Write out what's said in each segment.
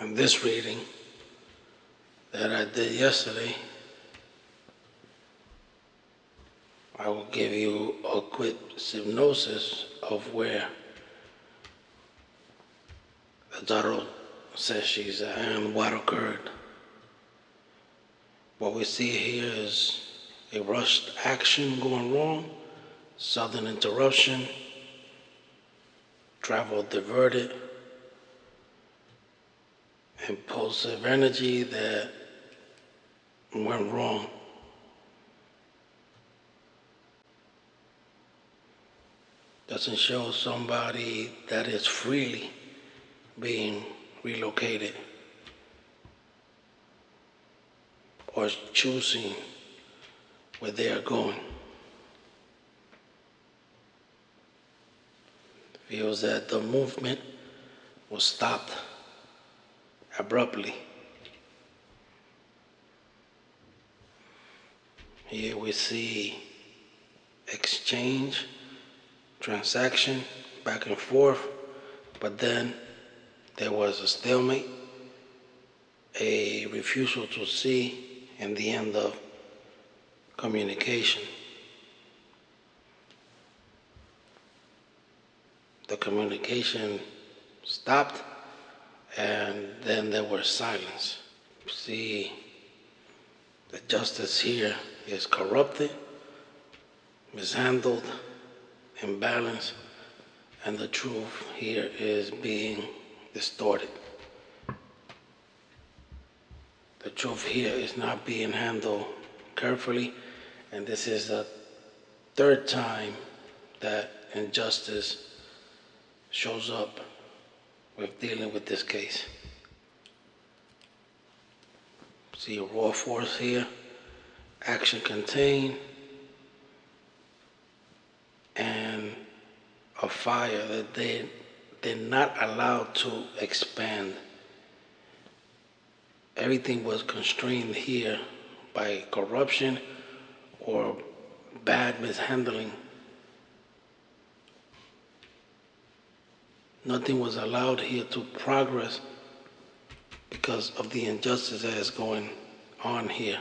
In this reading that I did yesterday, I will give you a quick synopsis of where the daughter says she's at and what occurred. What we see here is a rushed action going wrong, sudden interruption, travel diverted, impulsive energy that went wrong. Doesn't show somebody that is freely being relocated or choosing where they are going. Feels that the movement was stopped abruptly. Here we see exchange, transaction, back and forth, but then there was a stalemate, a refusal to see, and the end of communication. The communication stopped, and then there was silence. See, the justice here is corrupted, mishandled, imbalanced, and the truth here is being distorted. The truth here is not being handled carefully, and this is the third time that injustice shows up with dealing with this case. See a raw force here, action contained, and a fire that they're not allowed to expand. Everything was constrained here by corruption or bad mishandling. Nothing was allowed here to progress because of the injustice that is going on here.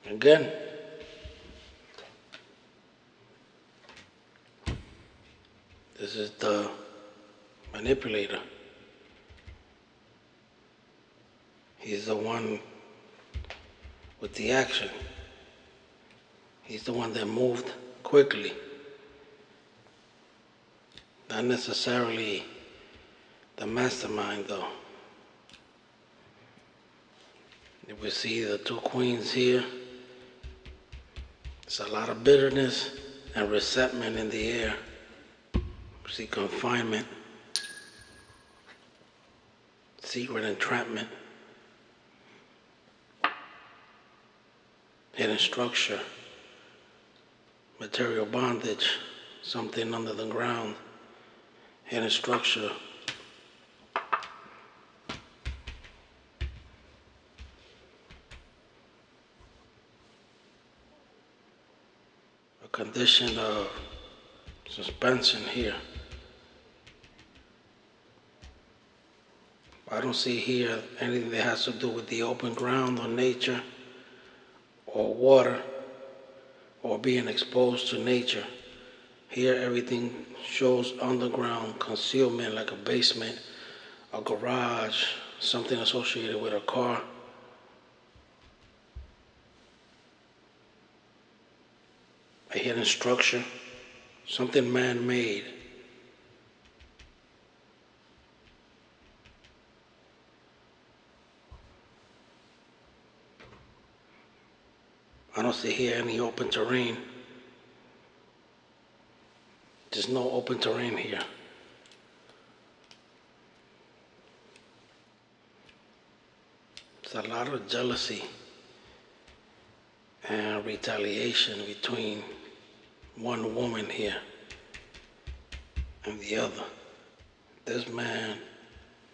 Again, this is the manipulator. He's the one with the action. He's the one that moved quickly. Not necessarily the mastermind, though. If we see the two queens here, there's a lot of bitterness and resentment in the air. We see confinement, secret entrapment, hidden structure, material bondage, something under the ground, hidden structure. A condition of suspension here. I don't see here anything that has to do with the open ground or nature or water or being exposed to nature. Here everything shows underground concealment, like a basement, a garage, something associated with a car. A hidden structure, something man-made. I don't see here any open terrain. There's no open terrain here. There's a lot of jealousy and retaliation between one woman here and the other. This man,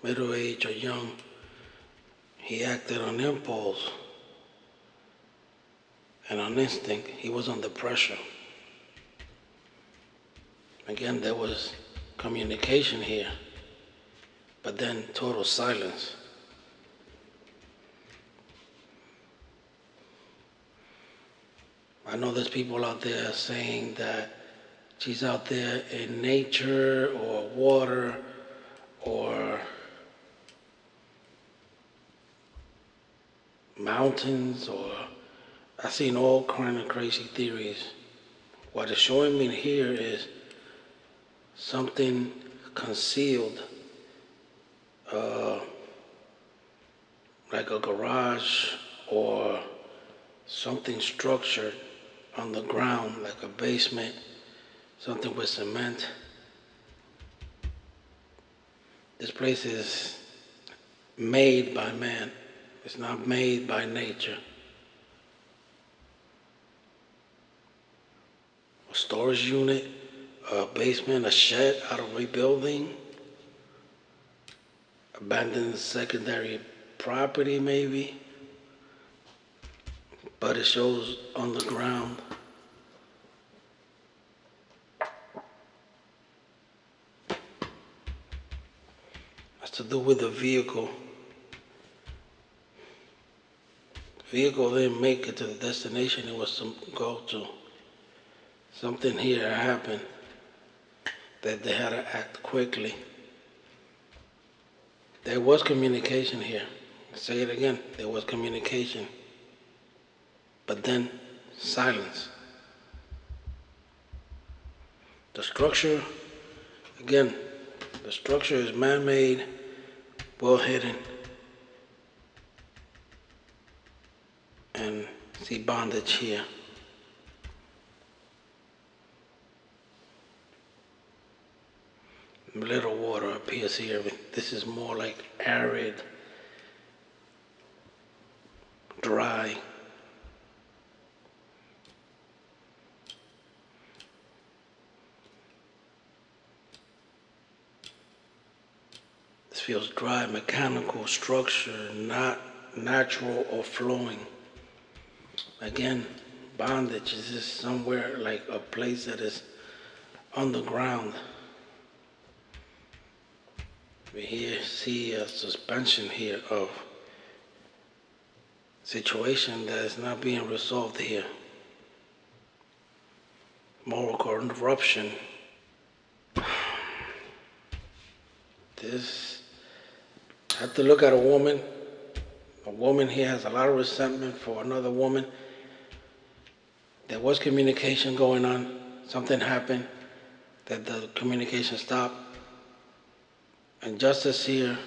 middle-aged or young, he acted on impulse and on instinct. He was under pressure. Again, there was communication here, but then total silence. I know there's people out there saying that she's out there in nature or water or mountains, or I've seen all kind of crazy theories. What it's showing me here is something concealed, like a garage or something structured on the ground, like a basement, something with cement. This place is made by man. It's not made by nature. A storage unit, a basement, a shed out of a building, abandoned secondary property maybe, but it shows on the ground. Has to do with the vehicle. Vehicle didn't make it to the destination it was to go to. Something here happened that they had to act quickly. There was communication here. I'll say it again, there was communication. But then silence. The structure, again, the structure is man-made, well hidden, and see bondage here. Little water appears here. This is more like arid, dry. This feels dry, mechanical structure, not natural or flowing. Again, bondage is just somewhere like a place that is underground. We here see a suspension here of situation that is not being resolved here. Moral corruption. This, I have to look at a woman. A woman here has a lot of resentment for another woman. There was communication going on. Something happened that the communication stopped. And justice here,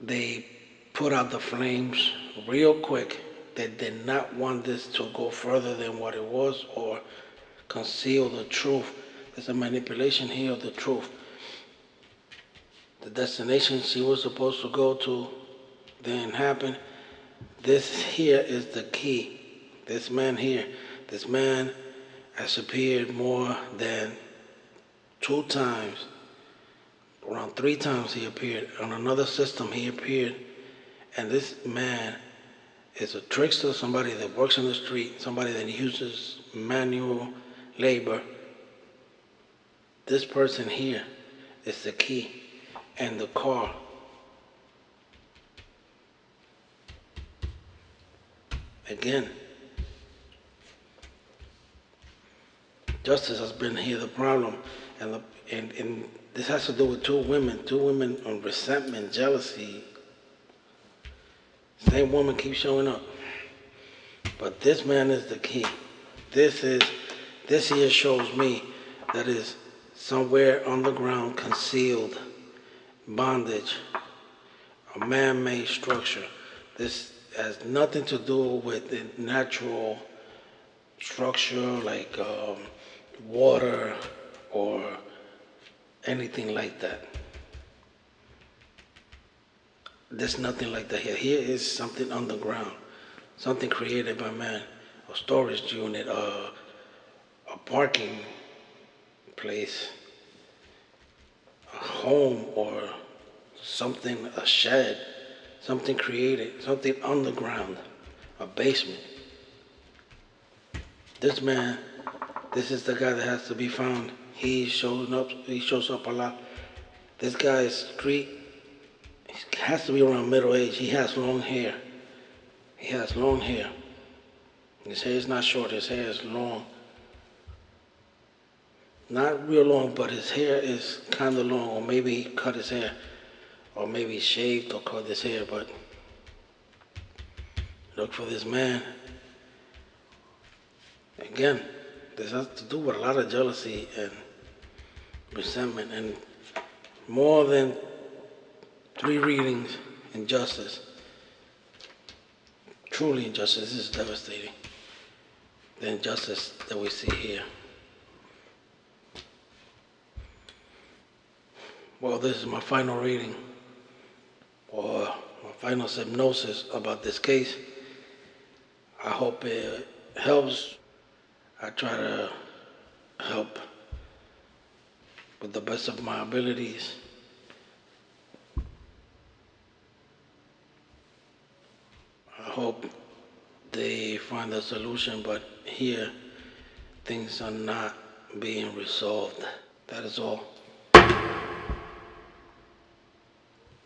they put out the flames real quick. They did not want this to go further than what it was or conceal the truth. There's a manipulation here of the truth. The destination she was supposed to go to didn't happen. This here is the key. This man here, this man has appeared more than 2 times. Around 3 times he appeared. On another system he appeared. And this man is a trickster, somebody that works in the street, somebody that uses manual labor. This person here is the key. And the car. Again, justice has been here the problem. And this has to do with 2 women on resentment, jealousy. Same woman keeps showing up. But this man is the key. This here shows me that is somewhere on the ground concealed bondage, a man-made structure. This has nothing to do with the natural structure like water or anything like that. There's nothing like that here. Here is something underground, something created by man, a storage unit, a parking place, a home or something, a shed, something created, something underground, a basement. This man This is the guy that has to be found. He shows up a lot. This guy is street. He has to be around middle age. He has long hair. He has long hair. His hair is not short, his hair is long. Not real long, but his hair is kind of long, or maybe he cut his hair, or maybe he shaved or cut his hair, but look for this man. Again, this has to do with a lot of jealousy and resentment, and more than 3 readings, injustice. Truly injustice. This is devastating. The injustice that we see here. Well, this is my final reading, or my final synopsis about this case. I hope it helps. I try to help with the best of my abilities. I hope they find a solution, but here things are not being resolved. That is all.